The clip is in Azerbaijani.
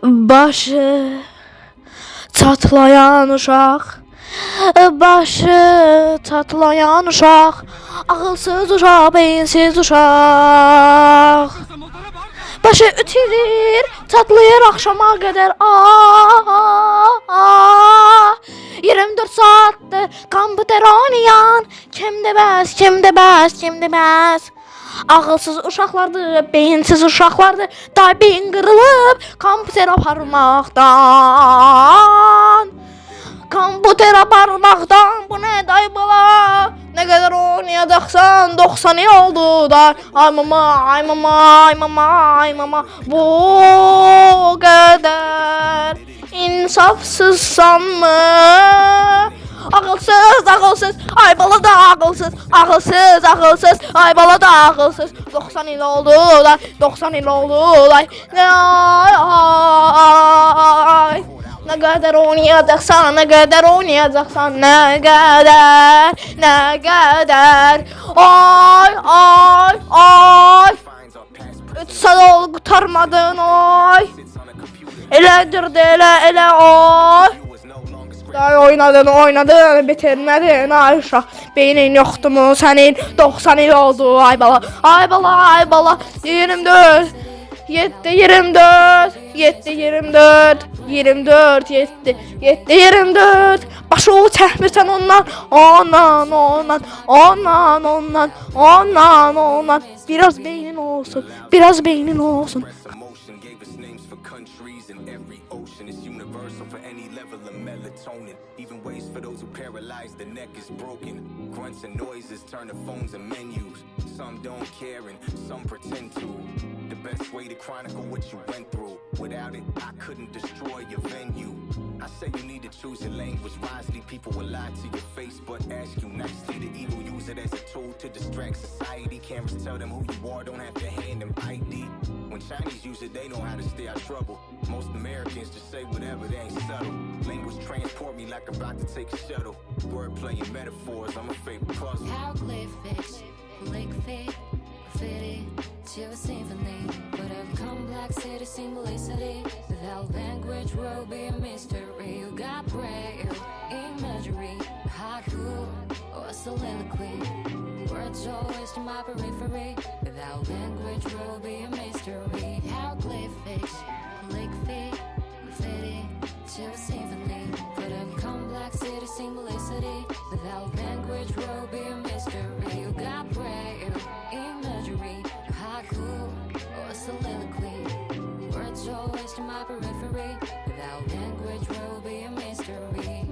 Başı çatlayan uşaq, başı çatlayan uşaq, ağılsız uşaq, beyinsiz uşaq. Başı ütülür, çatlayır axşama qədər. 24 saatdir kompüter oynayan, kim deməz, kim deməz, kim deməz. Ağılsız uşaqlardır, beyinsiz uşaqlardır. Day beyin qırılıb kompüter aparmaqdan. Kompüter aparmaqdan, bu nə day bala? Nə qədər oynayacaqsan, 90 il oldu da. Ay mama, ay mama, ay mama, ay mama. Bu qədər insafsızsanmı? Ağılsız, ağılsız, ay bala da ağılsız, ağılsız, ağılsız, ay bala da ağılsız. 90 il oldu da, 90 il oldu da. Ay, ay. Nə qədər oynayacaqsan, nə qədər oynayacaqsan, nə qədər, nə qədər. Ay, ay, ay. 3 saat oldu qurtarmadın, ay. Elədir də, elə, ay. Ay oynadın, bitirmədin, ay uşaq. Beynin yoxdurmu sənin, 90 il oldu, ay bala. Ay bala, ay bala, 24, 7, 24, 7, 24, 24, 7, 7, 24. Başı o çəkmirsən ondan, ondan, ondan, ondan, ondan, ondan, ondan. Biraz beynin olsun, biraz beynin olsun. Even ways for those who paralyzed, the neck is broken. Grunts and noises turn to phones and menus. Some don't care and some pretend to. The best way to chronicle what you went through. Without it, I couldn't destroy your venue. I say you need to choose your language wisely. People will lie to your face, but ask you nicely. The evil use it as a tool to distract society. Cameras tell them who you are, don't have to hand them ID. When Chinese use it, they know how to stay out of trouble. Most Americans just say whatever, they ain't subtle. Language transport me like I'm about to take a shuttle. Wordplay and metaphors, I'm a favorite puzzle. Hieroglyphics, liquid, graffiti, to a symphony. But of complexity, simplicity. Without language will be a mystery. You got prayer, imagery, haiku, or soliloquy. Words always to my periphery. Without language will be a mystery. Hieroglyphics, liquid, graffiti, to a symphony. But of complexity, simplicity. Without language will be a mystery. You got prayer, imagery, haiku, or soliloquy. Words always to my periphery. Without language will be a mystery.